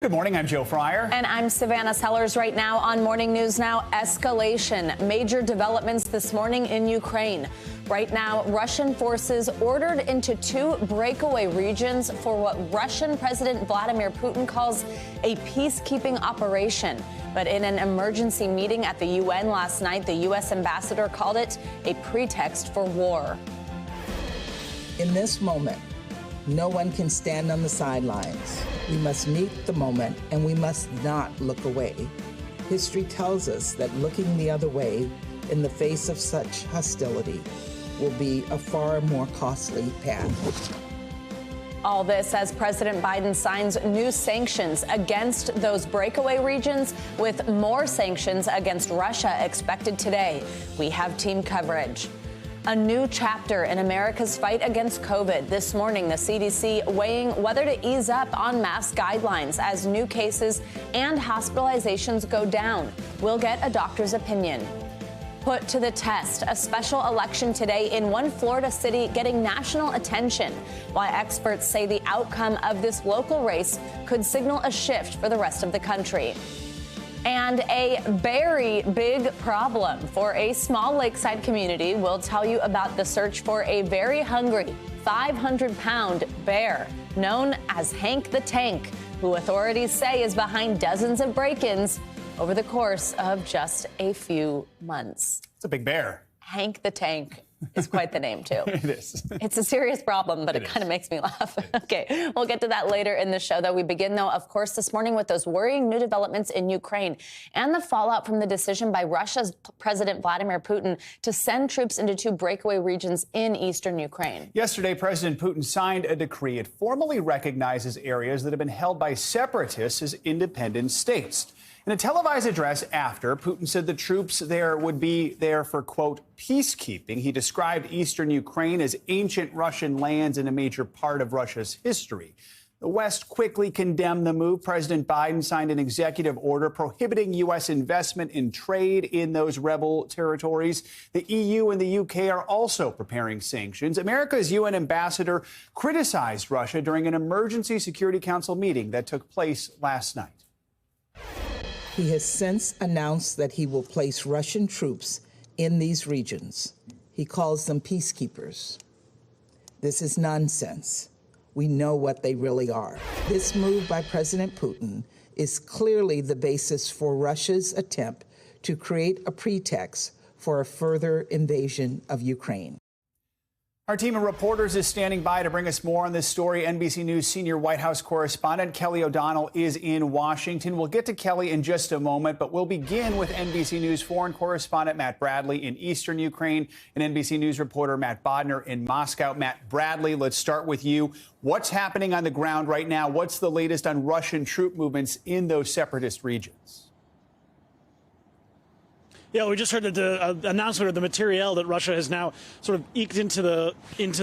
Good morning, I'm Joe Fryer. And I'm Savannah Sellers. Right now on Morning News Now, escalation. Major developments this morning in Ukraine. Right now, Russian forces ordered into 2 breakaway regions for what Russian President Vladimir Putin calls a peacekeeping operation. But in an emergency meeting at the UN last night, the U.S. ambassador called it a pretext for war. In this moment, no one can stand on the sidelines. We must meet the moment, and we must not look away. History tells us that looking the other way in the face of such hostility will be a far more costly path. All this as President Biden signs new sanctions against those breakaway regions, with more sanctions against Russia expected today. We have team coverage. A new chapter in America's fight against COVID. This morning, the CDC weighing whether to ease up on mask guidelines as new cases and hospitalizations go down. We'll get a doctor's opinion. Put to the test, a special election today in one Florida city getting national attention, while experts say the outcome of this local race could signal a shift for the rest of the country. And a very big problem for a small lakeside community. We'll tell you about the search for a very hungry 500-pound bear known as Hank the Tank, who authorities say is behind dozens of break-ins over the course of just a few months. It's a big bear. Hank the Tank is quite the name, too. It is. It's a serious problem, but it kind of makes me laugh. Okay, we'll get to that later in the show, though. We begin, though, of course, this morning with those worrying new developments in Ukraine and the fallout from the decision by Russia's President Vladimir Putin to send troops into 2 breakaway regions in eastern Ukraine. Yesterday, President Putin signed a decree. It formally recognizes areas that have been held by separatists as independent states. In a televised address after, Putin said the troops there would be there for, quote, peacekeeping. He described eastern Ukraine as ancient Russian lands and a major part of Russia's history. The West quickly condemned the move. President Biden signed an executive order prohibiting U.S. investment in trade in those rebel territories. The EU and the U.K. are also preparing sanctions. America's UN ambassador criticized Russia during an emergency Security Council meeting that took place last night. He has since announced that he will place Russian troops in these regions. He calls them peacekeepers. This is nonsense. We know what they really are. This move by President Putin is clearly the basis for Russia's attempt to create a pretext for a further invasion of Ukraine. Our team of reporters is standing by to bring us more on this story. NBC News senior White House correspondent Kelly O'Donnell is in Washington. We'll get to Kelly in just a moment, but we'll begin with NBC News foreign correspondent Matt Bradley in eastern Ukraine and NBC News reporter Matt Bodner in Moscow. Matt Bradley, let's start with you. What's happening on the ground right now? What's the latest on Russian troop movements in those separatist regions? Yeah, we just heard the announcement of the materiel that Russia has now sort of eked into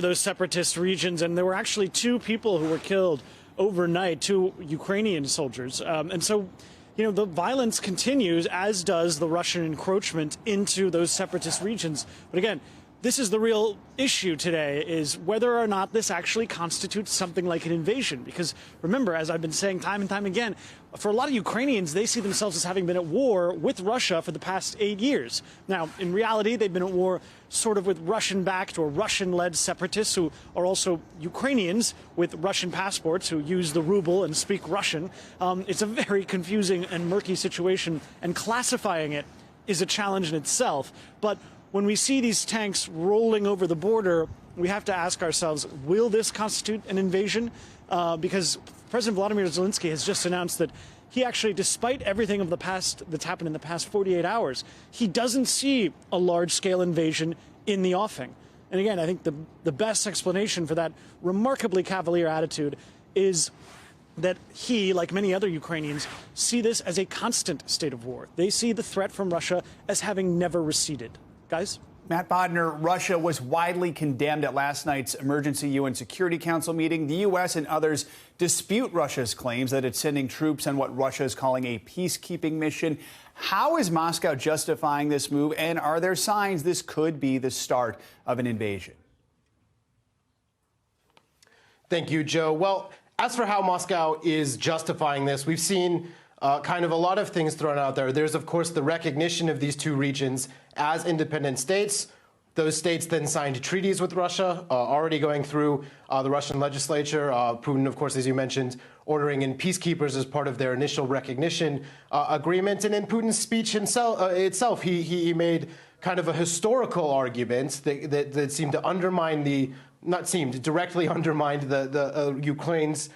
those separatist regions, and there were actually 2 people who were killed overnight, 2 Ukrainian soldiers, and so, you know, the violence continues, as does the Russian encroachment into those separatist regions. But again, this is the real issue today, is whether or not this actually constitutes something like an invasion. Because remember, as I've been saying time and time again, for a lot of Ukrainians, they see themselves as having been at war with Russia for the past 8 years. Now, in reality, they've been at war sort of with Russian-backed or Russian-led separatists who are also Ukrainians with Russian passports who use the ruble and speak Russian. It's a very confusing and murky situation, and classifying it is a challenge in itself. But when we see these tanks rolling over the border, we have to ask ourselves, will this constitute an invasion? Because President Vladimir Zelensky has just announced that he actually, despite everything of the past that's happened in the past 48 hours, he doesn't see a large-scale invasion in the offing. And again, I think the best explanation for that remarkably cavalier attitude is that he, like many other Ukrainians, see this as a constant state of war. They see the threat from Russia as having never receded. Guys? Matt Bodner, Russia was widely condemned at last night's emergency UN Security Council meeting. The U.S. and others dispute Russia's claims that it's sending troops on what Russia is calling a peacekeeping mission. How is Moscow justifying this move, and are there signs this could be the start of an invasion? Thank you, Joe. Well, As for how Moscow is justifying this, we've seen kind of a lot of things thrown out there. There's, of course, the recognition of these two regions as independent states. Those states then signed treaties with Russia, already going through the Russian legislature. Putin, of course, as you mentioned, ordering in peacekeepers as part of their initial recognition agreement. And in Putin's speech itself, he made kind of a historical argument that seemed to undermine directly undermined the Ukraine's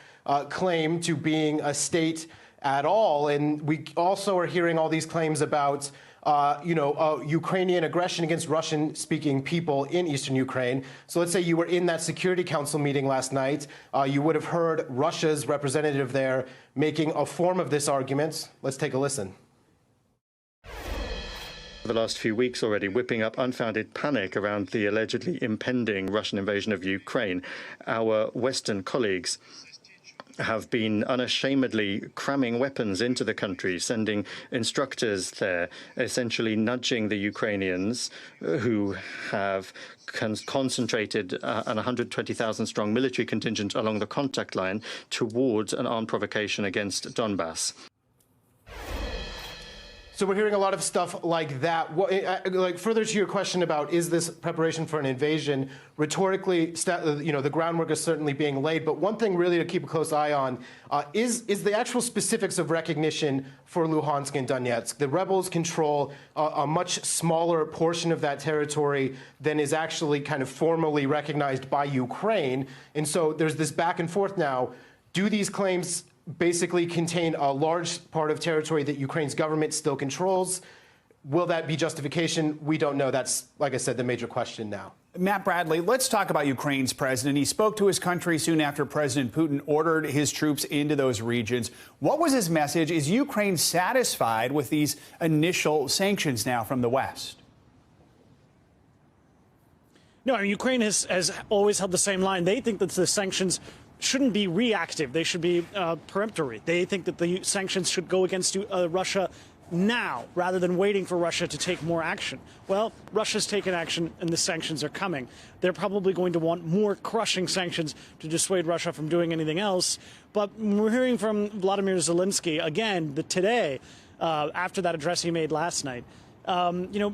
claim to being a state at all. And we also are hearing all these claims about Ukrainian aggression against Russian-speaking people in eastern Ukraine. So let's say you were in that Security Council meeting last night. You would have heard Russia's representative there making a form of this argument. Let's take a listen. The last few weeks already whipping up unfounded panic around the allegedly impending Russian invasion of Ukraine. Our Western colleagues have been unashamedly cramming weapons into the country, sending instructors there, essentially nudging the Ukrainians who have concentrated an 120,000-strong military contingent along the contact line towards an armed provocation against Donbass. So we're hearing a lot of stuff like that. Like further to your question about is this preparation for an invasion, rhetorically, the groundwork is certainly being laid. But one thing really to keep a close eye on is the actual specifics of recognition for Luhansk and Donetsk. The rebels control a much smaller portion of that territory than is actually kind of formally recognized by Ukraine. And so there's this back and forth now. Do these claims basically contain a large part of territory that Ukraine's government still controls? Will that be justification? We don't know. That's, like I said, the major question now. Matt Bradley, let's talk about Ukraine's president. He spoke to his country soon after President Putin ordered his troops into those regions. What was his message? Is Ukraine satisfied with these initial sanctions now from the West? No, I mean, Ukraine has always held the same line. They think that the sanctions shouldn't be reactive. They should be peremptory. They think that the sanctions should go against Russia now rather than waiting for Russia to take more action. Well, Russia's taken action and the sanctions are coming. They're probably going to want more crushing sanctions to dissuade Russia from doing anything else. But we're hearing from Vladimir Zelensky again today, after that address he made last night.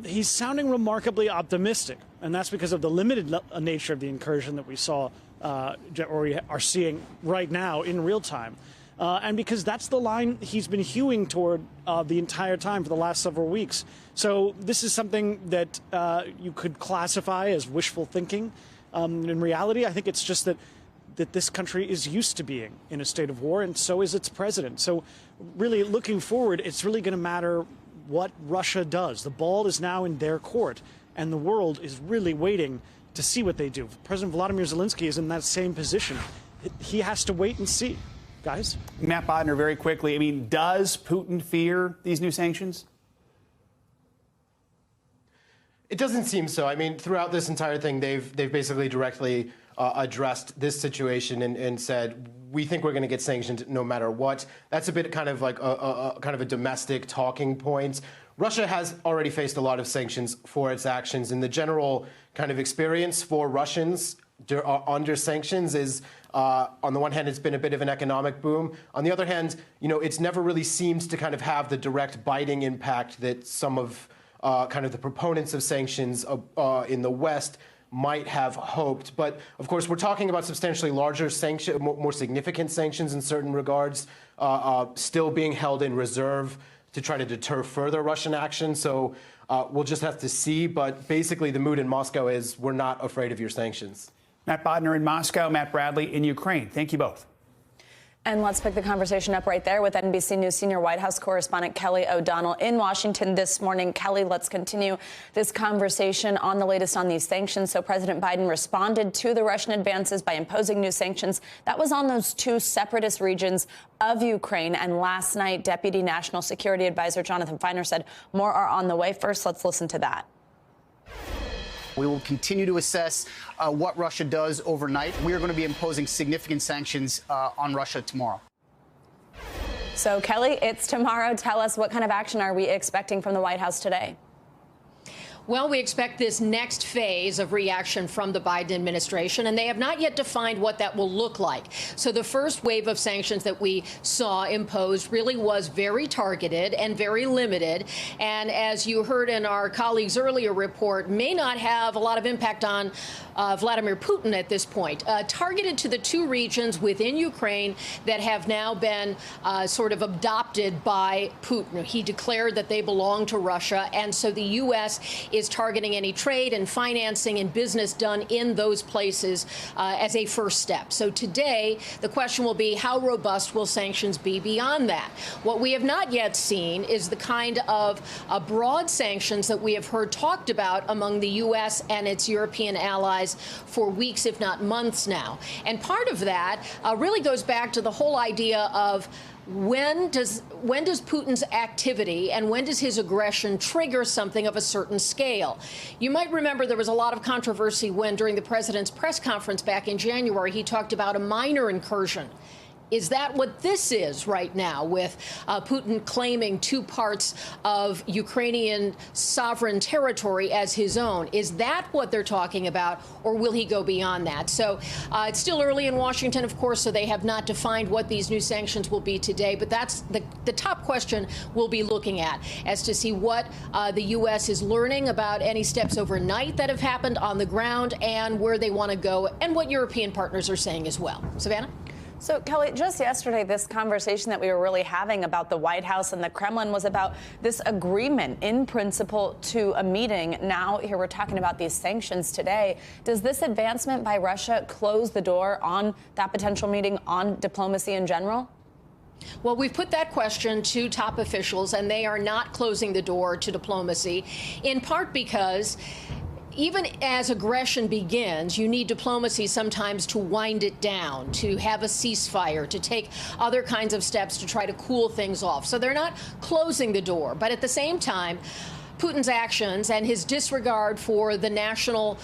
He's sounding remarkably optimistic, and that's because of the limited nature of the incursion that we saw or we are seeing right now in real time. And because that's the line he's been hewing toward the entire time for the last several weeks. So this is something that you could classify as wishful thinking. In reality, I think it's just that this country is used to being in a state of war, and so is its president. So really looking forward, it's really going to matter what Russia does. The ball is now in their court, and the world is really waiting to see what they do. President Vladimir Zelensky is in that same position. He has to wait and see. Guys? Matt Bodner, very quickly, I mean, does Putin fear these new sanctions? It doesn't seem so. I mean, throughout this entire thing, they've basically directly addressed this situation and said, we think we're going to get sanctioned no matter what. That's a bit kind of like a domestic talking point. Russia has already faced a lot of sanctions for its actions, and the general kind of experience for Russians under sanctions is, on the one hand, it's been a bit of an economic boom. On the other hand, it's never really seemed to kind of have the direct biting impact that some of kind of the proponents of sanctions in the West might have hoped. But of course, we're talking about substantially larger sanctions, more significant sanctions in certain regards, still being held in reserve to try to deter further Russian action. So we'll just have to see. But basically, the mood in Moscow is we're not afraid of your sanctions. Matt Bodner in Moscow, Matt Bradley in Ukraine. Thank you both. And let's pick the conversation up right there with NBC News senior White House correspondent Kelly O'Donnell in Washington this morning. Kelly, let's continue this conversation on the latest on these sanctions. So President Biden responded to the Russian advances by imposing new sanctions. That was on those two separatist regions of Ukraine. And last night, Deputy National Security Advisor Jonathan Feiner said more are on the way. First, let's listen to that. We will continue to assess what Russia does overnight. We are going to be imposing significant sanctions on Russia tomorrow. So, Kelly, it's tomorrow. Tell us, what kind of action are we expecting from the White House today? Well, we expect this next phase of reaction from the Biden administration, and they have not yet defined what that will look like. So the first wave of sanctions that we saw imposed really was very targeted and very limited, and as you heard in our colleague's earlier report, may not have a lot of impact on Vladimir Putin at this point. Targeted to the two regions within Ukraine that have now been sort of adopted by Putin. He declared that they belong to Russia, and so the U.S. is targeting any trade and financing and business done in those places as a first step. So today, the question will be, how robust will sanctions be beyond that? What we have not yet seen is the kind of broad sanctions that we have heard talked about among the U.S. and its European allies for weeks, if not months now. And part of that really goes back to the whole idea of when does Putin's activity and when does his aggression trigger something of a certain scale? You might remember there was a lot of controversy when, during the president's press conference back in January, he talked about a minor incursion. Is that what this is right now, with Putin claiming two parts of Ukrainian sovereign territory as his own? Is that what they're talking about, or will he go beyond that? So it's still early in Washington, of course, so they have not defined what these new sanctions will be today. But that's the top question we'll be looking at, as to see what the U.S. is learning about any steps overnight that have happened on the ground and where they want to go, and what European partners are saying as well. Savannah? So, Kelly, just yesterday, this conversation that we were really having about the White House and the Kremlin was about this agreement in principle to a meeting. Now, here we're talking about these sanctions today. Does this advancement by Russia close the door on that potential meeting, on diplomacy in general? Well, we've put that question to top officials, and they are not closing the door to diplomacy, in part because even as aggression begins, you need diplomacy sometimes to wind it down, to have a ceasefire, to take other kinds of steps to try to cool things off. So they're not closing the door. But at the same time, Putin's actions and his disregard for the national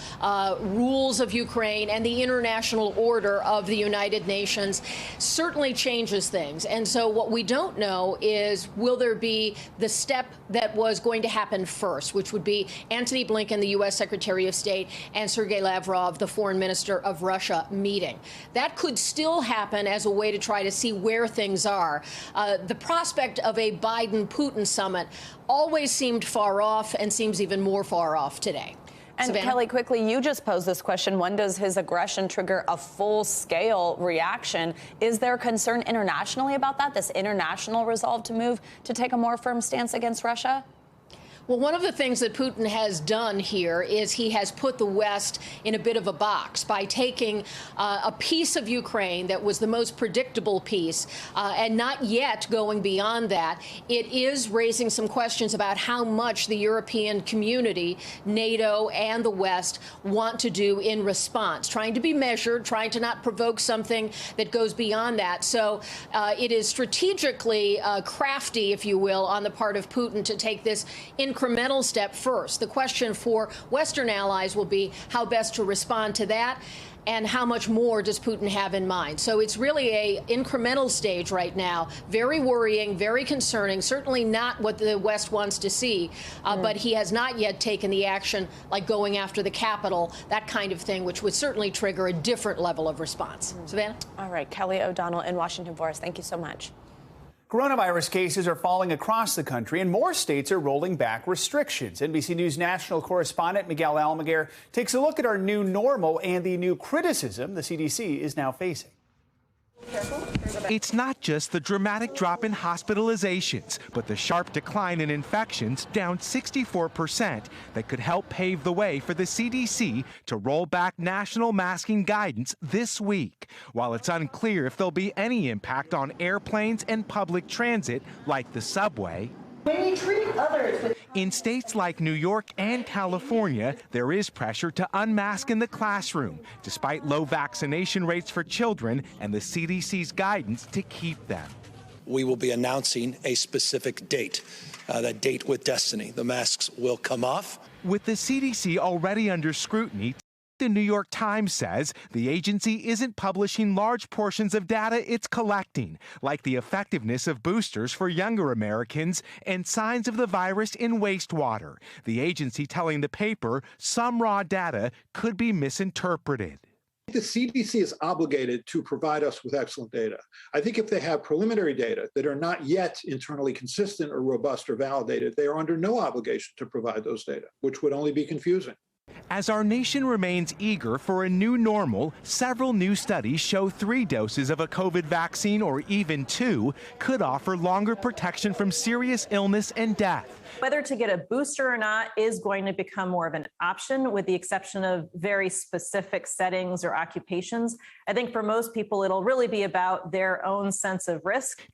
rules of Ukraine and the international order of the United Nations certainly changes things. And so what we don't know is, will there be the step that was going to happen first, which would be Antony Blinken, the U.S. Secretary of State, and Sergei Lavrov, the foreign minister of Russia, meeting. That could still happen as a way to try to see where things are. The prospect of a Biden-Putin summit always seemed far off and seems even more far off today. And Savannah? Kelly, quickly, you just posed this question. When does his aggression trigger a full-scale reaction? Is there concern internationally about that, this international resolve to move to take a more firm stance against Russia? Well, one of the things that Putin has done here is he has put the West in a bit of a box by taking a piece of Ukraine that was the most predictable piece and not yet going beyond that. It is raising some questions about how much the European community, NATO, and the West want to do in response, trying to be measured, trying to not provoke something that goes beyond that. So it is strategically crafty, if you will, on the part of Putin to take this incremental step first. The question for Western allies will be how best to respond to that, and how much more does Putin have in mind. So it's really a incremental stage right now. Very worrying, very concerning, certainly not what the West wants to see, but he has not yet taken the action like going after the Capitol, that kind of thing, which would certainly trigger a different level of response. Savannah? All right, Kelly O'Donnell in Washington for us. Thank you so much. Coronavirus cases are falling across the country, and more states are rolling back restrictions. NBC News national correspondent Miguel Almaguer takes a look at our new normal and the new criticism the CDC is now facing. It's not just the dramatic drop in hospitalizations, but the sharp decline in infections, down 64%, that could help pave the way for the CDC to roll back national masking guidance this week, while it's unclear if there'll be any impact on airplanes and public transit like the subway. When you treat others with... In states like New York and California, there is pressure to unmask in the classroom, despite low vaccination rates for children and the CDC's guidance to keep them. We will be announcing a specific date, that date with destiny. The masks will come off. With the CDC already under scrutiny, the New York Times says the agency isn't publishing large portions of data it's collecting, like the effectiveness of boosters for younger Americans and signs of the virus in wastewater. The agency telling the paper some raw data could be misinterpreted. The CDC is obligated to provide us with excellent data. I think if they have preliminary data that are not yet internally consistent or robust or validated, they are under no obligation to provide those data, which would only be confusing. As our nation remains eager for a new normal, several new studies show 3 doses of a COVID vaccine, or even 2, could offer longer protection from serious illness and death. Whether to get a booster or not is going to become more of an option, with the exception of very specific settings or occupations. I think for most people, it'll really be about their own sense of risk.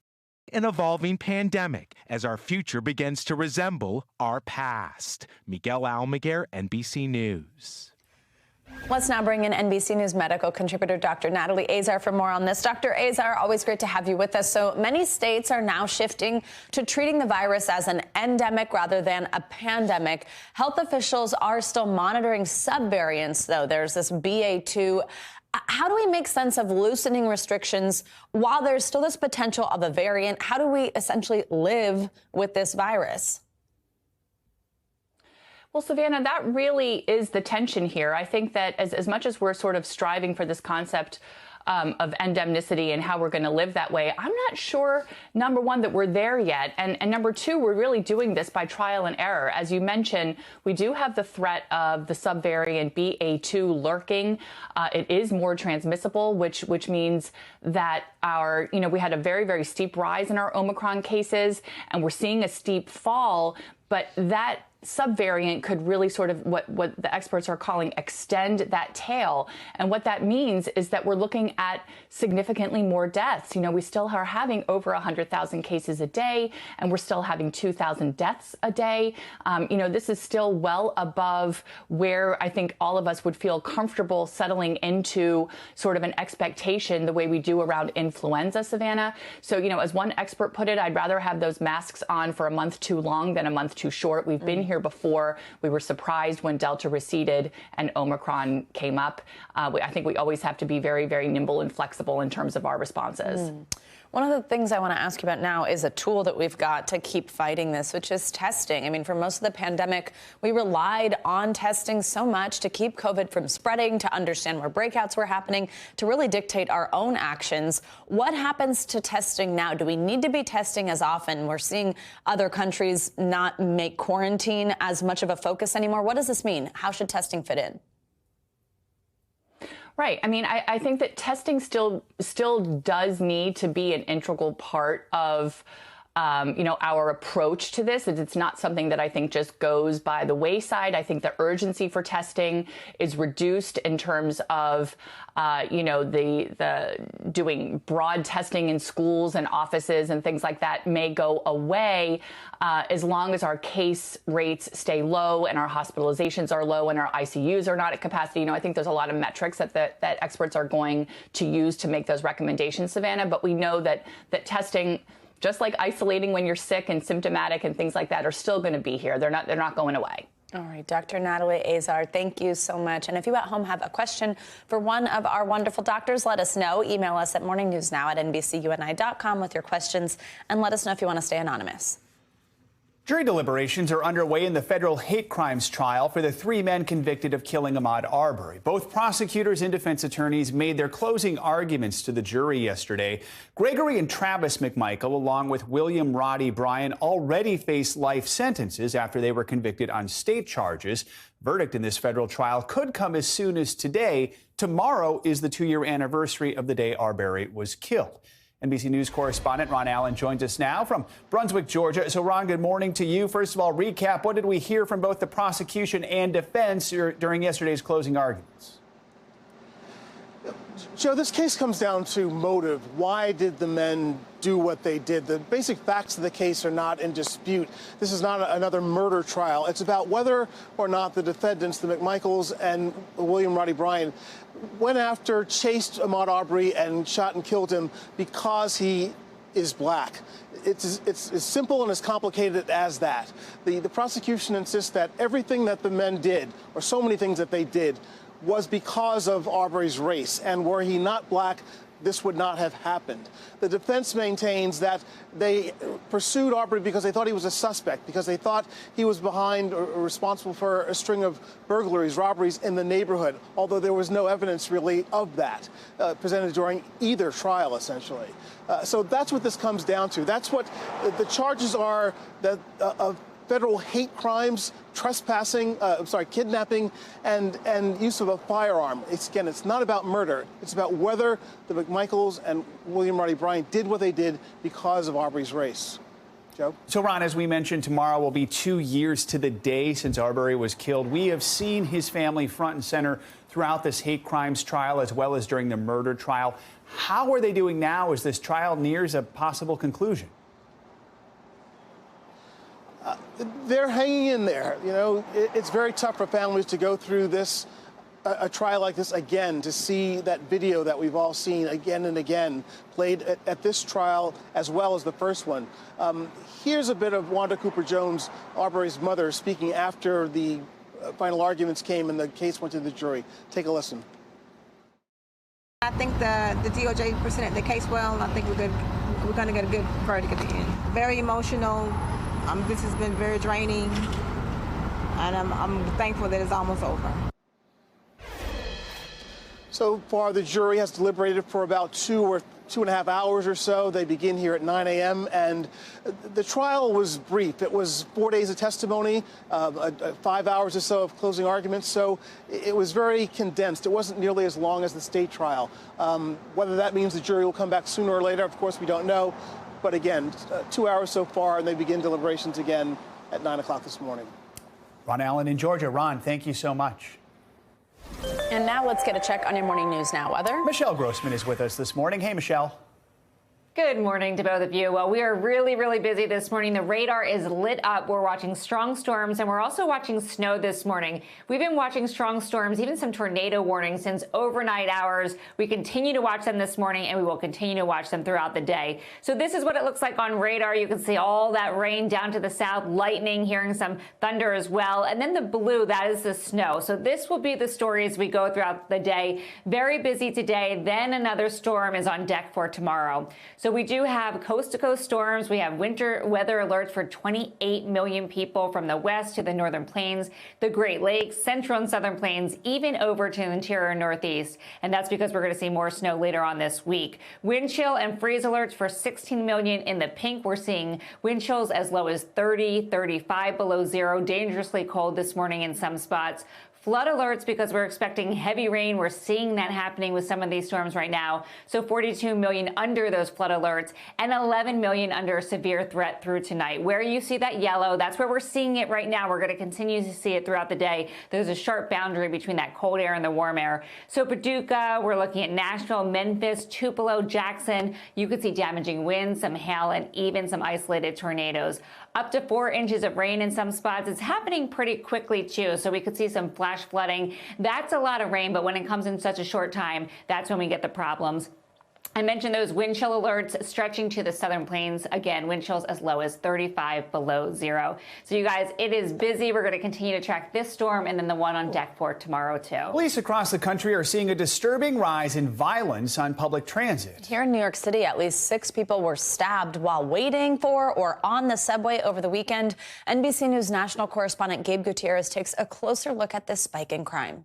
An evolving pandemic as our future begins to resemble our past. Miguel Almaguer, NBC News. Let's now bring in NBC News medical contributor Dr. Natalie Azar for more on this. Dr. Azar, always great to have you with us. So many states are now shifting to treating the virus as an endemic rather than a pandemic. Health officials are still monitoring subvariants, though. There's this BA2. How do we make sense of loosening restrictions while there's still this potential of a variant? How do we essentially live with this virus? Well, Savannah, that really is the tension here. I think that as much as we're sort of striving for this concept of endemicity and how we're going to live that way, I'm not sure, number one, that we're there yet. And number two, we're really doing this by trial and error. As you mentioned, we do have the threat of the subvariant BA2 lurking. It is more transmissible, which means that we had a very, very steep rise in our Omicron cases, and we're seeing a steep fall. But that subvariant could really sort of what the experts are calling extend that tail. And what that means is that we're looking at significantly more deaths. We still are having over 100,000 cases a day, and we're still having 2,000 deaths a day. This is still well above where I think all of us would feel comfortable settling into sort of an expectation the way we do around influenza, Savannah. So, as one expert put it, I'd rather have those masks on for a month too long than a month too short. We've been here before. We were surprised when Delta receded and Omicron came up. I think we always have to be very, very nimble and flexible in terms of our responses. One of the things I want to ask you about now is a tool that we've got to keep fighting this, which is testing. I mean, for most of the pandemic, we relied on testing so much to keep COVID from spreading, to understand where breakouts were happening, to really dictate our own actions. What happens to testing now? Do we need to be testing as often? We're seeing other countries not make quarantine as much of a focus anymore. What does this mean? How should testing fit in? Right. I mean, I think that testing still does need to be an integral part of our approach to this. It's not something that I think just goes by the wayside. I think the urgency for testing is reduced in terms of, the doing broad testing in schools and offices and things like that may go away as long as our case rates stay low and our hospitalizations are low and our ICUs are not at capacity. I think there's a lot of metrics that experts are going to use to make those recommendations, Savannah. But we know that testing, just like isolating when you're sick and symptomatic and things like that, are still going to be here. They're not going away. All right, Dr. Natalie Azar, thank you so much. And if you at home have a question for one of our wonderful doctors, let us know. Email us at morningnewsnow@nbcuni.com with your questions, and let us know if you want to stay anonymous. Jury deliberations are underway in the federal hate crimes trial for the 3 men convicted of killing Ahmaud Arbery. Both prosecutors and defense attorneys made their closing arguments to the jury yesterday. Gregory and Travis McMichael, along with William Roddy Bryan, already face life sentences after they were convicted on state charges. Verdict in this federal trial could come as soon as today. Tomorrow is the 2-year anniversary of the day Arbery was killed. NBC News correspondent Ron Allen joins us now from Brunswick, Georgia. So, Ron, good morning to you. First of all, recap. What did we hear from both the prosecution and defense during yesterday's closing arguments? Joe, this case comes down to motive. Why did the men do what they did? The basic facts of the case are not in dispute. This is not another murder trial. It's about whether or not the defendants, the McMichaels and William Roddy Bryan, went after, chased Ahmaud Arbery and shot and killed him because he is black. It's as simple and as complicated as that. The prosecution insists that everything that the men did, or so many things that they did, was because of Arbery's race, and were he not black, this would not have happened. The defense maintains that they pursued Arbery because they thought he was a suspect, because they thought he was behind or responsible for a string of burglaries, robberies in the neighborhood, although there was no evidence really of that presented during either trial, essentially. So that's what this comes down to. That's what the charges are, that of federal hate crimes, trespassing, kidnapping, and use of a firearm. It's not about murder. It's about whether the McMichaels and William Rodney Bryant did what they did because of Arbery's race. Joe? So, Ron, as we mentioned, tomorrow will be 2 years to the day since Arbery was killed. We have seen his family front and center throughout this hate crimes trial, as well as during the murder trial. How are they doing now as this trial nears a possible conclusion? They're hanging in there. You know, it's very tough for families to go through this, a trial like this again, to see that video that we've all seen again and again played at this trial as well as the first one. Here's a bit of Wanda Cooper-Jones, Arbery's mother, speaking after the final arguments came and the case went to the jury. Take a listen. I think the DOJ presented the case well, and I think we're going to get a good verdict at the end. Very emotional. This has been very draining, and I'm thankful that it's almost over. So far, the jury has deliberated for about 2.5 hours or so. They begin here at 9 a.m., and the trial was brief. It was 4 days of testimony, 5 hours or so of closing arguments, so it was very condensed. It wasn't nearly as long as the state trial. Whether that means the jury will come back sooner or later, of course, we don't know. But again, 2 hours so far, and they begin deliberations again at 9 o'clock this morning. Ron Allen in Georgia. Ron, thank you so much. And now let's get a check on your morning news now weather. Michelle Grossman is with us this morning. Hey, Michelle. Good morning to both of you. Well, we are really, really busy this morning. The radar is lit up. We're watching strong storms, and we're also watching snow this morning. We've been watching strong storms, even some tornado warnings since overnight hours. We continue to watch them this morning, and we will continue to watch them throughout the day. So this is what it looks like on radar. You can see all that rain down to the south, lightning, hearing some thunder as well. And then the blue, that is the snow. So this will be the story as we go throughout the day. Very busy today. Then another storm is on deck for tomorrow. So we do have coast-to-coast storms. We have winter weather alerts for 28 million people from the west to the northern plains, the Great Lakes, central and southern plains, even over to the interior northeast. And that's because we're going to see more snow later on this week. Wind chill and freeze alerts for 16 million in the pink. We're seeing wind chills as low as 30, 35 below zero, dangerously cold this morning in some spots. Flood alerts because we're expecting heavy rain. We're seeing that happening with some of these storms right now. So 42 million under those flood alerts and 11 million under severe threat through tonight. Where you see that yellow, that's where we're seeing it right now. We're going to continue to see it throughout the day. There's a sharp boundary between that cold air and the warm air. So Paducah, we're looking at Nashville, Memphis, Tupelo, Jackson. You could see damaging winds, some hail, and even some isolated tornadoes. Up to 4 inches of rain in some spots. It's happening pretty quickly, too, so we could see some flash flooding. That's a lot of rain, but when it comes in such a short time, that's when we get the problems. I mentioned those wind chill alerts stretching to the southern plains. Again, wind chills as low as 35 below zero. So you guys, it is busy. We're going to continue to track this storm and then the one on deck for tomorrow, too. Police across the country are seeing a disturbing rise in violence on public transit. Here in New York City, at least 6 people were stabbed while waiting for or on the subway over the weekend. NBC News national correspondent Gabe Gutierrez takes a closer look at this spike in crime.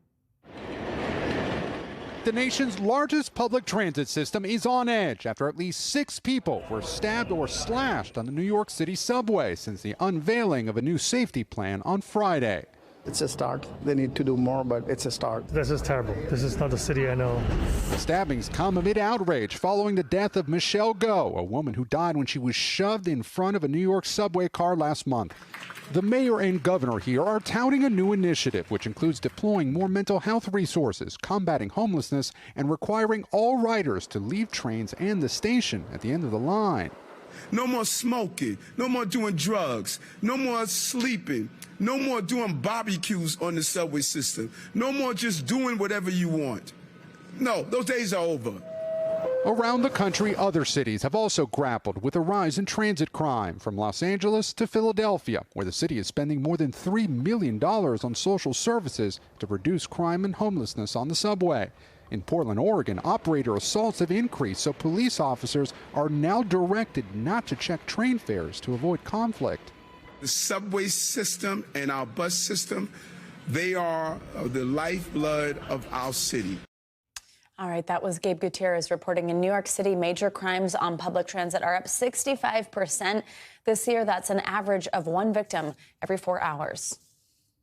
The nation's largest public transit system is on edge after at least 6 people were stabbed or slashed on the New York City subway since the unveiling of a new safety plan on Friday. It's a start. They need to do more, but it's a start. This is terrible. This is not the city I know. The stabbings come amid outrage following the death of Michelle Go, a woman who died when she was shoved in front of a New York subway car last month. The mayor and governor here are touting a new initiative, which includes deploying more mental health resources, combating homelessness, and requiring all riders to leave trains and the station at the end of the line. No more smoking, no more doing drugs, no more sleeping, no more doing barbecues on the subway system, no more just doing whatever you want. No, those days are over. Around the country, other cities have also grappled with a rise in transit crime, from Los Angeles to Philadelphia, where the city is spending more than $3 million on social services to reduce crime and homelessness on the subway. In Portland, Oregon, operator assaults have increased, so police officers are now directed not to check train fares to avoid conflict. The subway system and our bus system, they are the lifeblood of our city. All right, that was Gabe Gutierrez reporting. In New York City, major crimes on public transit are up 65% this year. That's an average of one victim every 4 hours.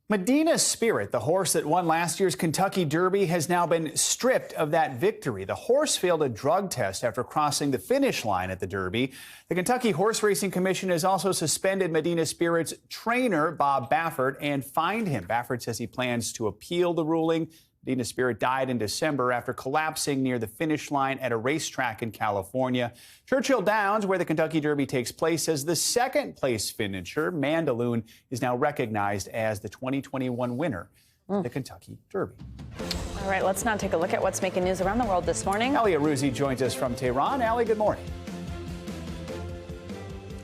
Medina Spirit, the horse that won last year's Kentucky Derby, has now been stripped of that victory. The horse failed a drug test after crossing the finish line at the Derby. The Kentucky Horse Racing Commission has also suspended Medina Spirit's trainer, Bob Baffert, and fined him. Baffert says he plans to appeal the ruling. Medina Spirit died in December after collapsing near the finish line at a racetrack in California. Churchill Downs, where the Kentucky Derby takes place, says the second-place finisher, Mandaloun, is now recognized as the 2021 winner of the Kentucky Derby. All right, let's now take a look at what's making news around the world this morning. Ali Arouzi joins us from Tehran. Ali, good morning.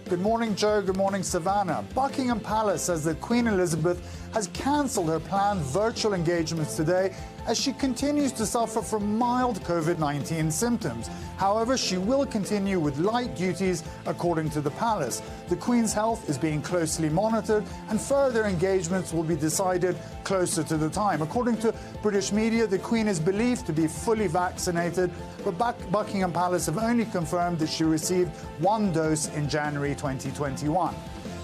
Good morning, Joe. Good morning, Savannah. Buckingham Palace says that Queen Elizabeth has cancelled her planned virtual engagements today as she continues to suffer from mild COVID-19 symptoms. However, she will continue with light duties, according to the palace. The Queen's health is being closely monitored, and further engagements will be decided closer to the time. According to British media, the Queen is believed to be fully vaccinated, but Buckingham Palace have only confirmed that she received one dose in January 2021.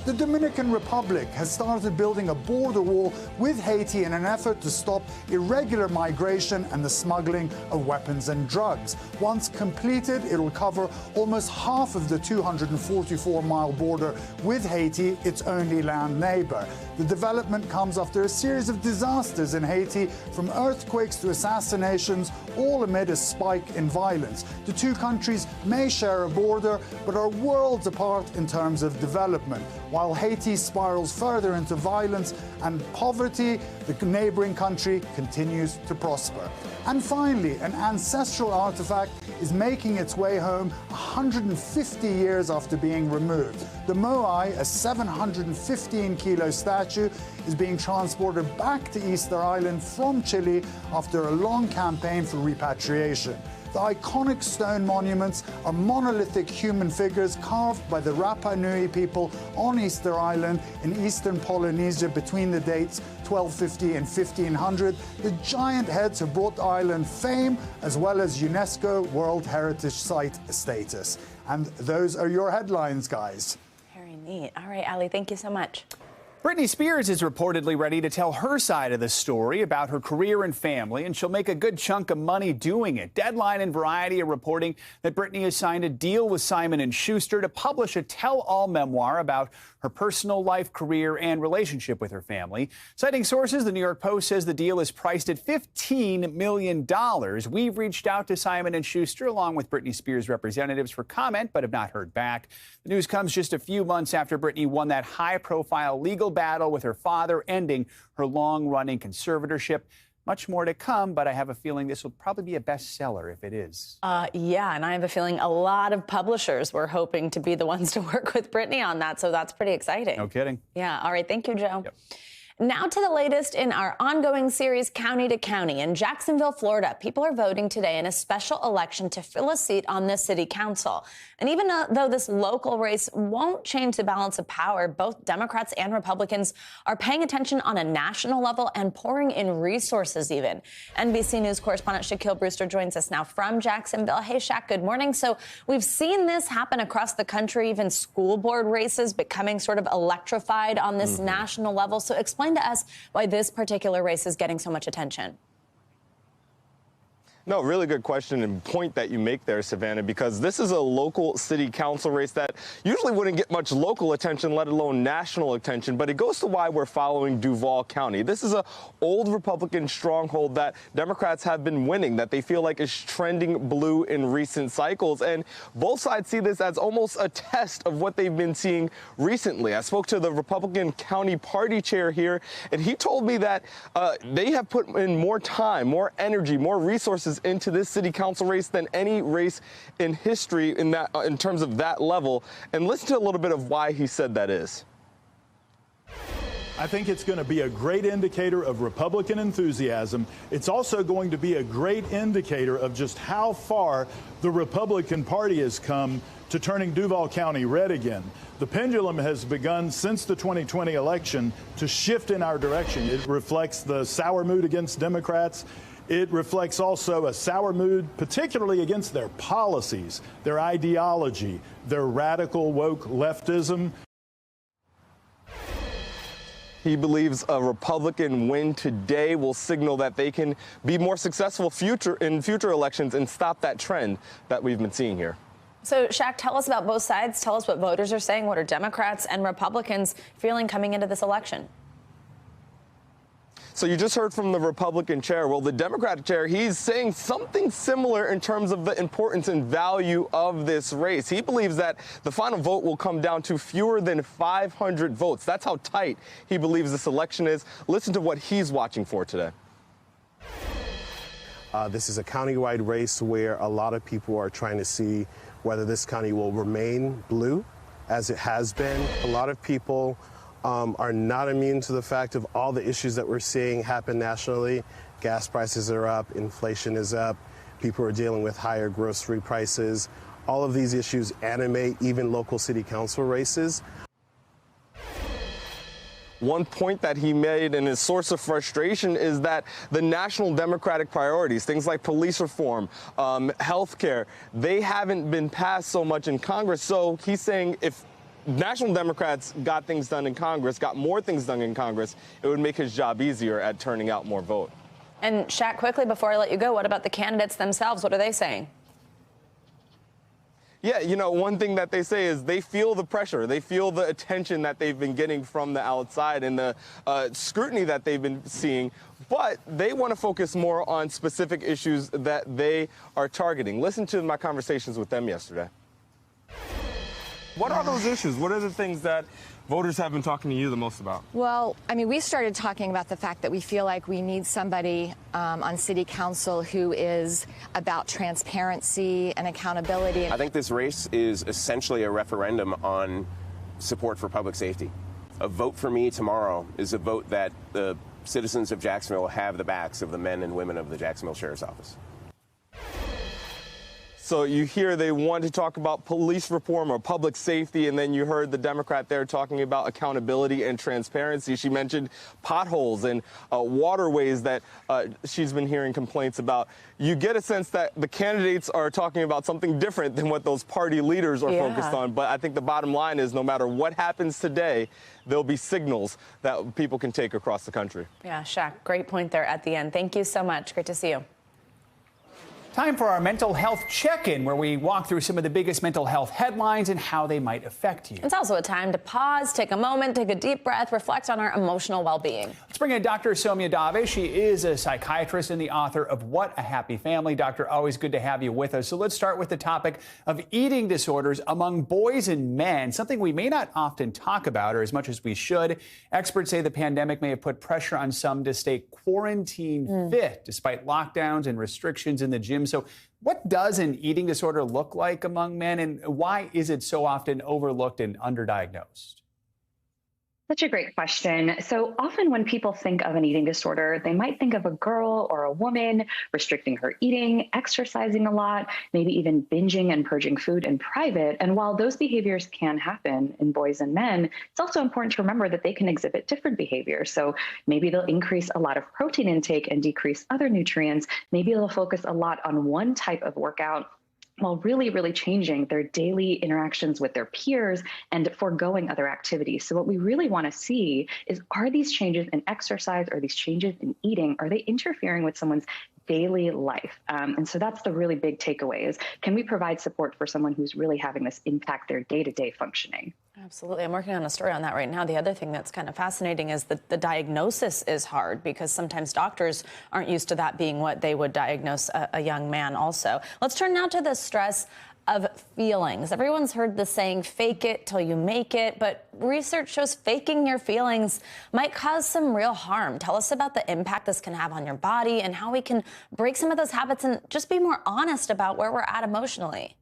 The Dominican Republic has started building a border wall with Haiti in an effort to stop irregular migration and the smuggling of weapons and drugs. Once completed, it will cover almost half of the 244-mile border with Haiti, its only land neighbor. The development comes after a series of disasters in Haiti, from earthquakes to assassinations, all amid a spike in violence. The two countries may share a border, but are worlds apart in terms of development. While Haiti spirals further into violence and poverty, the neighboring country continues to prosper. And finally, an ancestral artifact is making its way home 150 years after being removed. The Moai, a 715-kilo statue, is being transported back to Easter Island from Chile after a long campaign for repatriation. The iconic stone monuments are monolithic human figures carved by the Rapa Nui people on Easter Island in eastern Polynesia between the dates 1250 and 1500. The giant heads have brought the island fame as well as UNESCO World Heritage Site status. And those are your headlines, guys. Very neat. All right, Ali, thank you so much. Britney Spears is reportedly ready to tell her side of the story about her career and family, and she'll make a good chunk of money doing it. Deadline and Variety are reporting that Britney has signed a deal with Simon & Schuster to publish a tell-all memoir about her personal life, career, and relationship with her family. Citing sources, the New York Post says the deal is priced at $15 million. We've reached out to Simon & Schuster along with Britney Spears representatives for comment, but have not heard back. The news comes just a few months after Britney won that high-profile legal battle with her father, ending her long-running conservatorship. Much more to come, but I have a feeling this will probably be a bestseller if it is. Yeah, and I have a feeling a lot of publishers were hoping to be the ones to work with Britney on that, so that's pretty exciting. No kidding. Yeah, all right, thank you, Joe. Yep. Now to the latest in our ongoing series, County to County. In Jacksonville, Florida, people are voting today in a special election to fill a seat on the city council. And even though this local race won't change the balance of power, both Democrats and Republicans are paying attention on a national level and pouring in resources even. NBC News correspondent Shaquille Brewster joins us now from Jacksonville. Hey, Shaq, good morning. So we've seen this happen across the country, even school board races becoming sort of electrified on this national level. So explain to us why this particular race is getting so much attention. No, really good question and point that you make there, Savannah, because this is a local city council race that usually wouldn't get much local attention, let alone national attention. But it goes to why we're following Duval County. This is an old Republican stronghold that Democrats have been winning, that they feel like is trending blue in recent cycles. And both sides see this as almost a test of what they've been seeing recently. I spoke to the Republican county party chair here, and he told me that they have put in more time, more energy, more resources into this city council race than any race in history in terms of that level. And listen to a little bit of why he said that is. I think it's going to be a great indicator of Republican enthusiasm. It's also going to be a great indicator of just how far the Republican Party has come to turning Duval County red again. The pendulum has begun since the 2020 election to shift in our direction. It reflects the sour mood against Democrats. It reflects also a sour mood, particularly against their policies, their ideology, their radical woke leftism. He believes a Republican win today will signal that they can be more successful in future elections and stop that trend that we've been seeing here. So, Shaq, tell us about both sides. Tell us what voters are saying. What are Democrats and Republicans feeling coming into this election? So you just heard from the Republican chair. Well, the Democratic chair, he's saying something similar in terms of the importance and value of this race. He believes that the final vote will come down to fewer than 500 votes. That's how tight he believes this election is. Listen to what he's watching for today. This is a countywide race where a lot of people are trying to see whether this county will remain blue, as it has been. A lot of people are not immune to the fact of all the issues that we're seeing happen nationally. Gas prices are up, inflation is up, people are dealing with higher grocery prices. All of these issues animate even local city council races. One point that he made and his source of frustration is that the national Democratic priorities, things like police reform, health care, they haven't been passed so much in Congress. So he's saying if National Democrats got things done in Congress, got more things done in Congress, it would make his job easier at turning out more vote. And Shaq, quickly before I let you go, what about the candidates themselves? What are they saying? Yeah, you know, one thing that they say is they feel the pressure. They feel the attention that they've been getting from the outside and the scrutiny that they've been seeing. But they want to focus more on specific issues that they are targeting. Listen to my conversations with them yesterday. What are those issues? What are the things that voters have been talking to you the most about? Well, I mean, we started talking about the fact that we feel like we need somebody on city council who is about transparency and accountability. I think this race is essentially a referendum on support for public safety. A vote for me tomorrow is a vote that the citizens of Jacksonville have the backs of the men and women of the Jacksonville Sheriff's Office. So you hear they want to talk about police reform or public safety, and then you heard the Democrat there talking about accountability and transparency. She mentioned potholes and waterways that she's been hearing complaints about. You get a sense that the candidates are talking about something different than what those party leaders are focused on. But I think the bottom line is no matter what happens today, there'll be signals that people can take across the country. Yeah, Shaq, great point there at the end. Thank you so much. Great to see you. Time for our mental health check-in, where we walk through some of the biggest mental health headlines and how they might affect you. It's also a time to pause, take a moment, take a deep breath, reflect on our emotional well-being. Let's bring in Dr. Soumya Dave. She is a psychiatrist and the author of What a Happy Family. Doctor, always good to have you with us. So let's start with the topic of eating disorders among boys and men, something we may not often talk about or as much as we should. Experts say the pandemic may have put pressure on some to stay quarantine fit despite lockdowns and restrictions in the gym. So what does an eating disorder look like among men, and why is it so often overlooked and underdiagnosed? Such a great question. So often when people think of an eating disorder, they might think of a girl or a woman restricting her eating, exercising a lot, maybe even binging and purging food in private. And while those behaviors can happen in boys and men, it's also important to remember that they can exhibit different behaviors. So maybe they'll increase a lot of protein intake and decrease other nutrients. Maybe they'll focus a lot on one type of workout, while really changing their daily interactions with their peers and foregoing other activities. So what we really want to see is, are these changes in exercise or these changes in eating, are they interfering with someone's daily life? And so that's the really big takeaway is, can we provide support for someone who's really having this impact their day-to-day functioning? Absolutely. I'm working on a story on that right now. The other thing that's kind of fascinating is that the diagnosis is hard because sometimes doctors aren't used to that being what they would diagnose a young man also. Let's turn now to the stress of feelings. Everyone's heard the saying, fake it till you make it, but research shows faking your feelings might cause some real harm. Tell us about the impact this can have on your body and how we can break some of those habits and just be more honest about where we're at emotionally.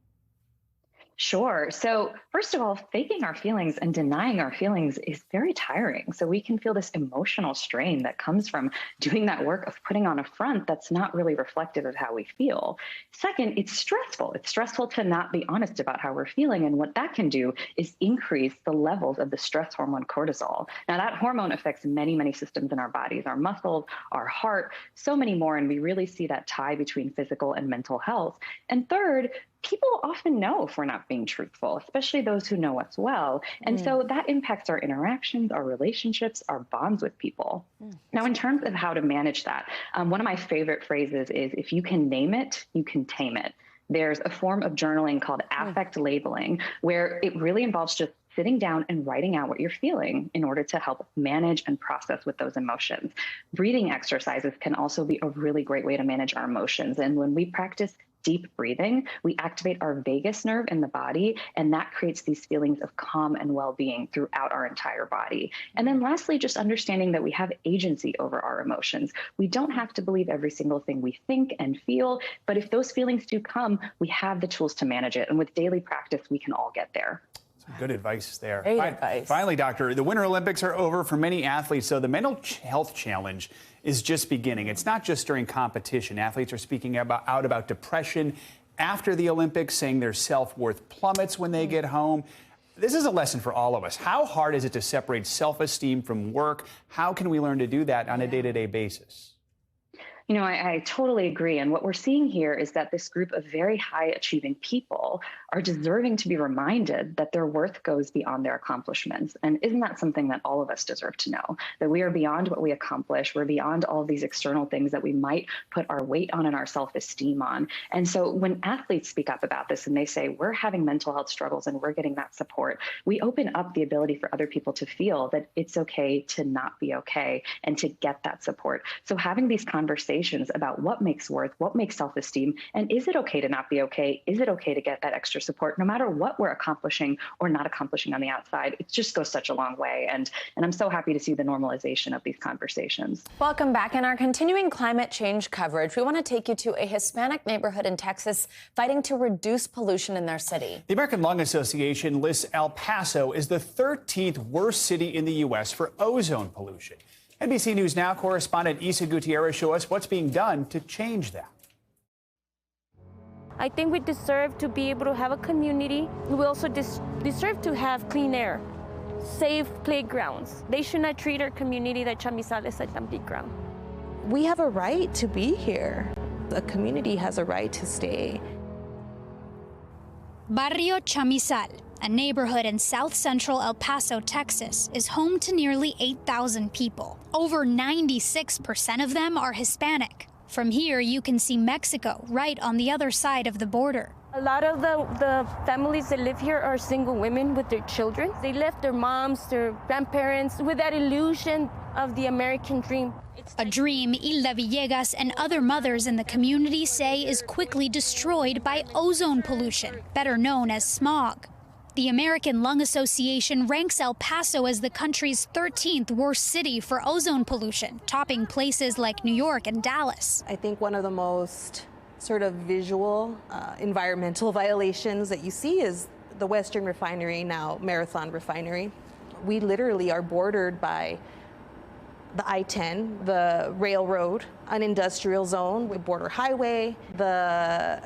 Sure. So first of all, faking our feelings and denying our feelings is very tiring. So we can feel this emotional strain that comes from doing that work of putting on a front that's not really reflective of how we feel. Second, it's stressful. It's stressful to not be honest about how we're feeling. And what that can do is increase the levels of the stress hormone cortisol. Now, that hormone affects many, many systems in our bodies, our muscles, our heart, so many more. And we really see that tie between physical and mental health. And third, people often know if we're not being truthful, especially those who know us well. And so that impacts our interactions, our relationships, our bonds with people. Now, in terms of how to manage that, one of my favorite phrases is, if you can name it, you can tame it. There's a form of journaling called affect labeling, where it really involves just sitting down and writing out what you're feeling in order to help manage and process with those emotions. Breathing exercises can also be a really great way to manage our emotions. And when we practice deep breathing, we activate our vagus nerve in the body, and that creates these feelings of calm and well-being throughout our entire body. And then lastly, just understanding that we have agency over our emotions. We don't have to believe every single thing we think and feel, but if those feelings do come, we have the tools to manage it. And with daily practice, we can all get there. Good advice there. Great advice. Finally, Doctor, the Winter Olympics are over for many athletes, so the mental health challenge is just beginning. It's not just during competition. Athletes are speaking out about depression after the Olympics, saying their self-worth plummets when they get home. This is a lesson for all of us. How hard is it to separate self-esteem from work? How can we learn to do that on a day-to-day basis? You know, I totally agree. And what we're seeing here is that this group of very high achieving people are deserving to be reminded that their worth goes beyond their accomplishments. And isn't that something that all of us deserve to know? That we are beyond what we accomplish. We're beyond all these external things that we might put our weight on and our self-esteem on. And so when athletes speak up about this and they say, we're having mental health struggles and we're getting that support, we open up the ability for other people to feel that it's okay to not be okay and to get that support. So having these conversations about what makes worth, what makes self-esteem, and is it okay to not be okay? Is it okay to get that extra support, no matter what we're accomplishing or not accomplishing on the outside? It just goes such a long way. And I'm so happy to see the normalization of these conversations. Welcome back. In our continuing climate change coverage, we want to take you to a Hispanic neighborhood in Texas fighting to reduce pollution in their city. The American Lung Association lists El Paso as the 13th worst city in the U.S. for ozone pollution. NBC News Now correspondent Isa Gutierrez shows us what's being done to change that. I think we deserve to be able to have a community. We also deserve to have clean air, safe playgrounds. They should not treat our community like Chamizal is a dumping ground. We have a right to be here. The community has a right to stay. Barrio Chamizal, a neighborhood in south central El Paso, Texas, is home to nearly 8,000 people. Over 96% of them are Hispanic. From here, you can see Mexico right on the other side of the border. A lot of the families that live here are single women with their children. They left their moms, their grandparents with that illusion of the American dream. A dream Hilda Villegas and other mothers in the community say is quickly destroyed by ozone pollution, better known as smog. The American Lung Association ranks El Paso as the country's 13th worst city for ozone pollution, topping places like New York and Dallas. I think one of the most sort of visual environmental violations that you see is the Western Refinery, now Marathon Refinery. We literally are bordered by the I-10, the railroad, an industrial zone, with border highway, the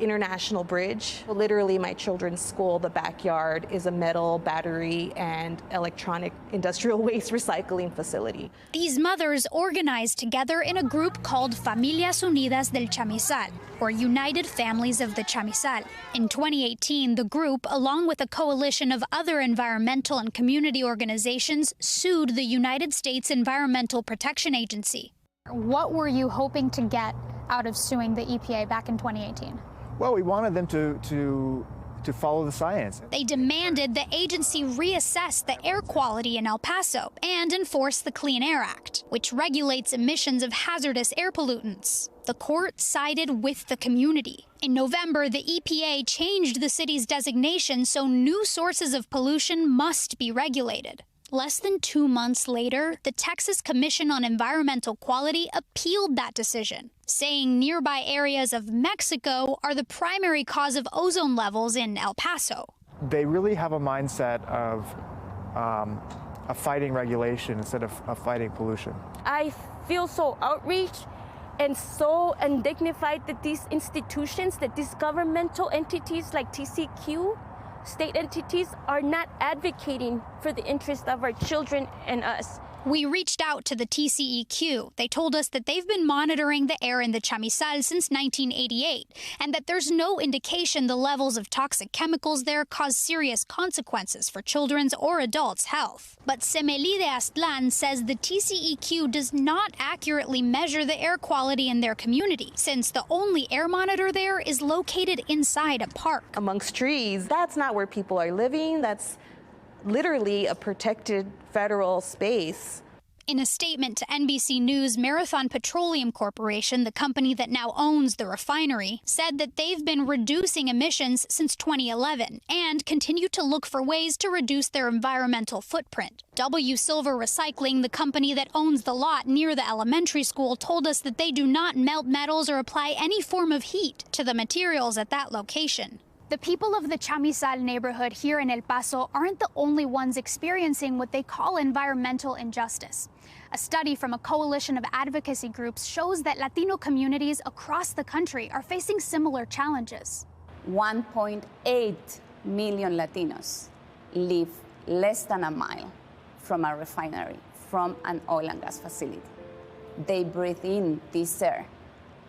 international bridge. Literally, my children's school, the backyard, is a metal, battery, and electronic industrial waste recycling facility. These mothers organized together in a group called Familias Unidas del Chamizal, or United Families of the Chamizal. In 2018, the group, along with a coalition of other environmental and community organizations, sued the United States Environmental Protection Agency. What were you hoping to get out of suing the EPA back in 2018? Well, we wanted them to follow the science. They demanded the agency reassess the air quality in El Paso and enforce the Clean Air Act, which regulates emissions of hazardous air pollutants. The court sided with the community. In November, the EPA changed the city's designation so new sources of pollution must be regulated. Less than 2 months later, the Texas Commission on Environmental Quality appealed that decision, saying nearby areas of Mexico are the primary cause of ozone levels in El Paso. They really have a mindset of fighting regulation instead of fighting pollution. I feel so outraged and so undignified that these institutions, that these governmental entities like TCQ, state entities, are not advocating for the interest of our children and us. We reached out to the TCEQ. They told us that they've been monitoring the air in the Chamizal since 1988, and that there's no indication the levels of toxic chemicals there cause serious consequences for children's or adults' health. But Semelide Aztlán says the TCEQ does not accurately measure the air quality in their community, since the only air monitor there is located inside a park. Amongst trees, that's not where people are living. That's literally a protected federal space. In a statement to NBC News, Marathon Petroleum Corporation, the company that now owns the refinery, said that they've been reducing emissions since 2011 and continue to look for ways to reduce their environmental footprint. W Silver Recycling, the company that owns the lot near the elementary school, told us that they do not melt metals or apply any form of heat to the materials at that location. The people of the Chamizal neighborhood here in El Paso aren't the only ones experiencing what they call environmental injustice. A study from a coalition of advocacy groups shows that Latino communities across the country are facing similar challenges. 1.8 million Latinos live less than a mile from a refinery, from an oil and gas facility. They breathe in this air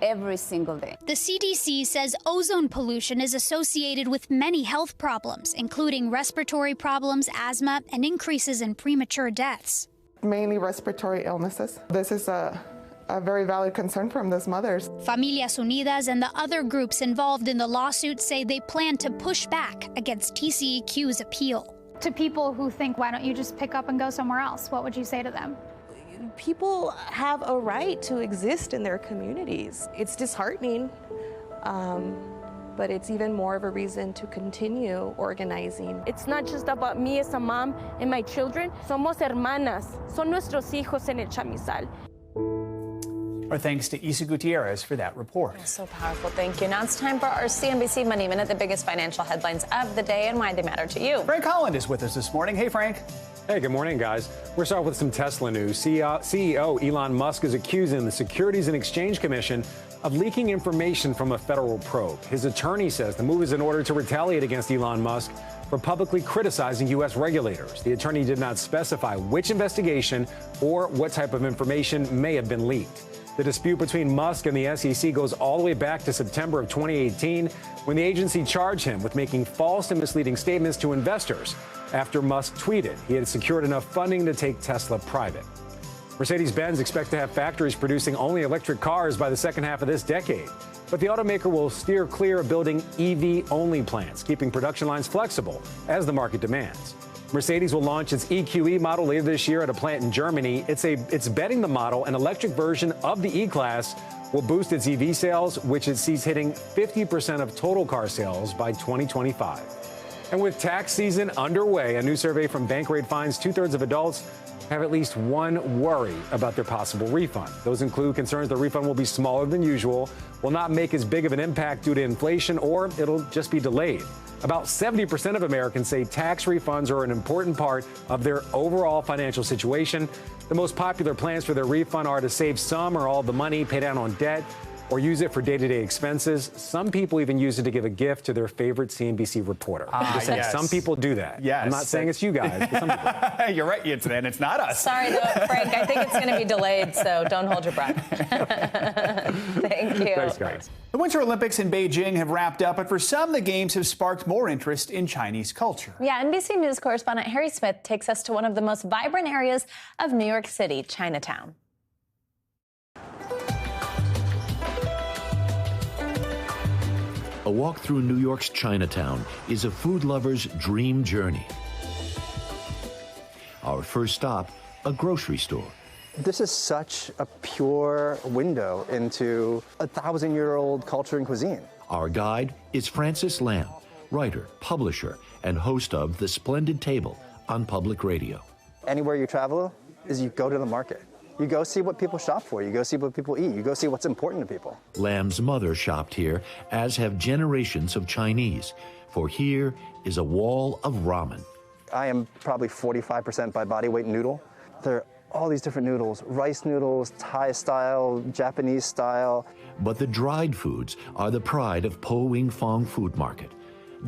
every single day. The CDC says ozone pollution is associated with many health problems, including respiratory problems, asthma, and increases in premature deaths. Mainly respiratory illnesses. This is a very valid concern from those mothers. Familias Unidas and the other groups involved in the lawsuit say they plan to push back against TCEQ's appeal. To people who think, why don't you just pick up and go somewhere else? What would you say to them? People have a right to exist in their communities. It's disheartening, but it's even more of a reason to continue organizing. It's not just about me as a mom and my children. Somos hermanas. Son nuestros hijos en el Chamizal. Our thanks to Isa Gutierrez for that report. That's so powerful. Thank you. Now it's time for our CNBC Money Minute, the biggest financial headlines of the day and why they matter to you. Frank Holland is with us this morning. Hey, Frank. Hey, good morning, guys. We're starting with some Tesla news. CEO Elon Musk is accusing the Securities and Exchange Commission of leaking information from a federal probe. His attorney says the move is in order to retaliate against Elon Musk for publicly criticizing U.S. regulators. The attorney did not specify which investigation or what type of information may have been leaked. The dispute between Musk and the SEC goes all the way back to September of 2018, when the agency charged him with making false and misleading statements to investors after Musk tweeted he had secured enough funding to take Tesla private. Mercedes-Benz expects to have factories producing only electric cars by the second half of this decade. But the automaker will steer clear of building EV-only plants, keeping production lines flexible as the market demands. Mercedes will launch its EQE model later this year at a plant in Germany. It's betting the model, an electric version of the E-Class, will boost its EV sales, which it sees hitting 50% of total car sales by 2025. And with tax season underway, a new survey from Bankrate finds 2/3 of adults have at least one worry about their possible refund. Those include concerns the refund will be smaller than usual, will not make as big of an impact due to inflation, or it'll just be delayed. About 70% of Americans say tax refunds are an important part of their overall financial situation. The most popular plans for their refund are to save some or all of the money, pay down on debt, or use it for day-to-day expenses. Some people even use it to give a gift to their favorite CNBC reporter. Yes. Some people do that. Yes. I'm not saying it's you guys, but some people. You're right, it's not us. Sorry, though, Frank. I think it's going to be delayed, so don't hold your breath. Thank you. Thanks, guys. The Winter Olympics in Beijing have wrapped up, but for some, the games have sparked more interest in Chinese culture. Yeah, NBC News correspondent Harry Smith takes us to one of the most vibrant areas of New York City, Chinatown. A walk through New York's Chinatown is a food lover's dream journey. Our first stop, a grocery store. This is such a pure window into 1,000-year-old culture and cuisine. Our guide is Francis Lamb, writer, publisher, and host of The Splendid Table on public radio. Anywhere you travel is you go to the market. You go see what people shop for. You go see what people eat. You go see what's important to people. Lamb's mother shopped here, as have generations of Chinese, for here is a wall of ramen. I am probably 45% by body weight noodle. There are all these different noodles, rice noodles, Thai style, Japanese style. But the dried foods are the pride of Po Wing Fong Food Market.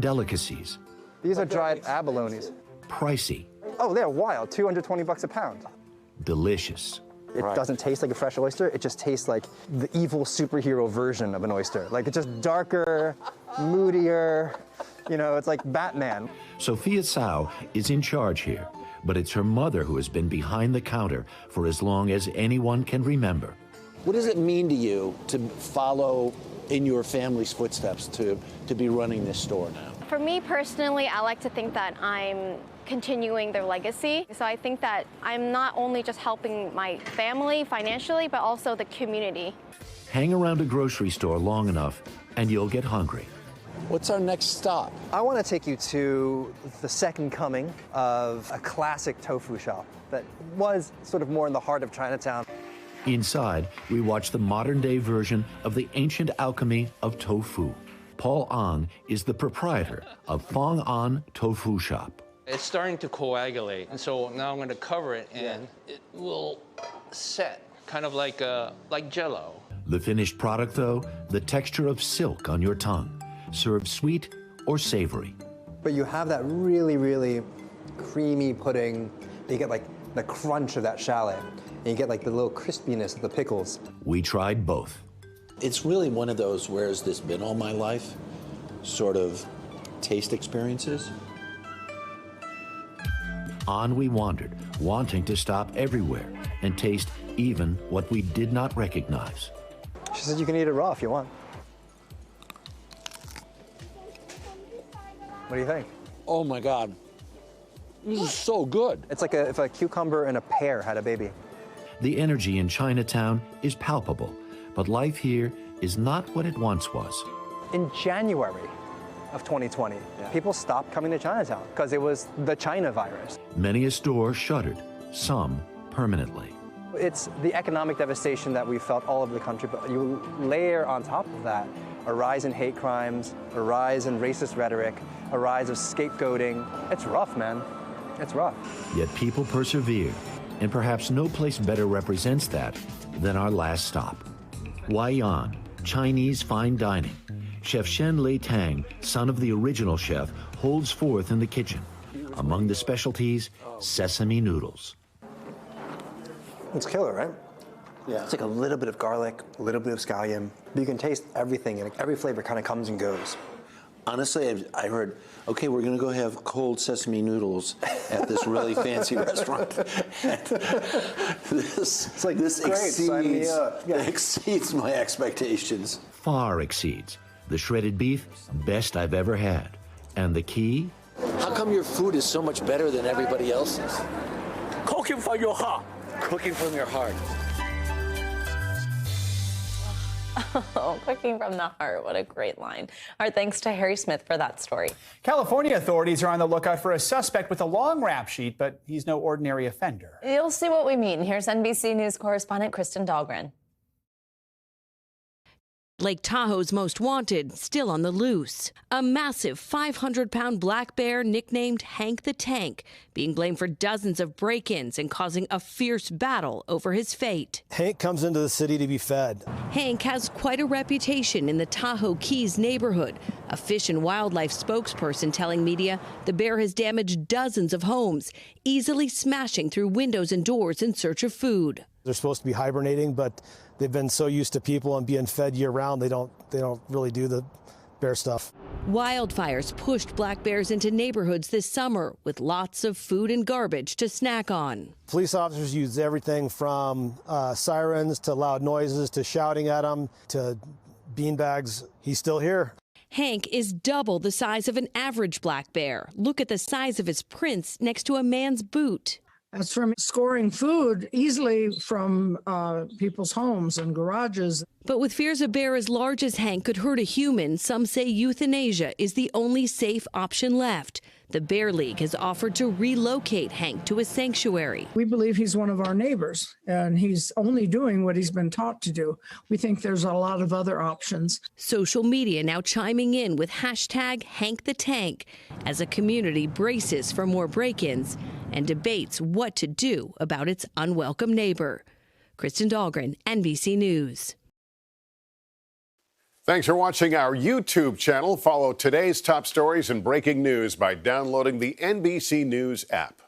Delicacies. These are dried abalones. Pricey. Oh, they're wild, 220 bucks a pound. Delicious. It doesn't taste like a fresh oyster, it just tastes like the evil superhero version of an oyster. Like it's just darker, moodier, you know, it's like Batman. Sophia Tsao is in charge here, but it's her mother who has been behind the counter for as long as anyone can remember. What does it mean to you to follow in your family's footsteps, to be running this store now? For me personally, I like to think that I'm continuing their legacy. So I think that I'm not only just helping my family financially, but also the community. Hang around a grocery store long enough and you'll get hungry. What's our next stop? I want to take you to the second coming of a classic tofu shop that was sort of more in the heart of Chinatown. Inside, we watch the modern-day version of the ancient alchemy of tofu. Paul Ang is the proprietor of Fong An Tofu Shop. It's starting to coagulate, and so now I'm going to cover it, and it will set, kind of like Jell-O. The finished product, though, the texture of silk on your tongue, served sweet or savory. But you have that really, really creamy pudding. You get like the crunch of that shallot, and you get like the little crispiness of the pickles. We tried both. It's really one of those "where has this been all my life" sort of taste experiences. On we wandered, wanting to stop everywhere and taste even what we did not recognize. She said you can eat it raw if you want. What do you think? Oh my God. This is so good. It's like if a cucumber and a pear had a baby. The energy in Chinatown is palpable, but life here is not what it once was. In January of 2020, people stopped coming to Chinatown because it was the China virus. Many a store shuttered, some permanently. It's the economic devastation that we felt all over the country, but you layer on top of that a rise in hate crimes, a rise in racist rhetoric, a rise of scapegoating. It's rough, man. It's rough. Yet people persevere, and perhaps no place better represents that than our last stop. Waiyan, Chinese fine dining. Chef Shen Lei Tang, son of the original chef, holds forth in the kitchen. Among the specialties, sesame noodles. It's killer, right? Yeah. It's like a little bit of garlic, a little bit of scallion. But you can taste everything, and every flavor kind of comes and goes. Honestly, I heard, okay, we're going to go have cold sesame noodles at this really fancy restaurant. This exceeds my expectations. Far exceeds. The shredded beef, best I've ever had. And the key? How come your food is so much better than everybody else's? Cooking from your heart. Cooking from your heart. Oh, cooking from the heart. What a great line. Our thanks to Harry Smith for that story. California authorities are on the lookout for a suspect with a long rap sheet, but he's no ordinary offender. You'll see what we mean. Here's NBC News correspondent Kristen Dahlgren. Lake Tahoe's most wanted, still on the loose. A massive 500-pound black bear nicknamed Hank the Tank, being blamed for dozens of break-ins and causing a fierce battle over his fate. Hank comes into the city to be fed. Hank has quite a reputation in the Tahoe Keys neighborhood. A Fish and Wildlife spokesperson telling media the bear has damaged dozens of homes, easily smashing through windows and doors in search of food. They're supposed to be hibernating, but they've been so used to people and being fed year-round, they don't really do the bear stuff. Wildfires pushed black bears into neighborhoods this summer with lots of food and garbage to snack on. Police officers use everything from sirens to loud noises to shouting at them to beanbags. He's still here. Hank is double the size of an average black bear. Look at the size of his prints next to a man's boot. As from scoring food easily from people's homes and garages. But with fears a bear as large as Hank could hurt a human, some say euthanasia is the only safe option left. The Bear League has offered to relocate Hank to a sanctuary. We believe he's one of our neighbors, and he's only doing what he's been taught to do. We think there's a lot of other options. Social media now chiming in with #HankTheTank as a community braces for more break-ins and debates what to do about its unwelcome neighbor. Kristen Dahlgren, NBC News. Thanks for watching our YouTube channel. Follow today's top stories and breaking news by downloading the NBC News app.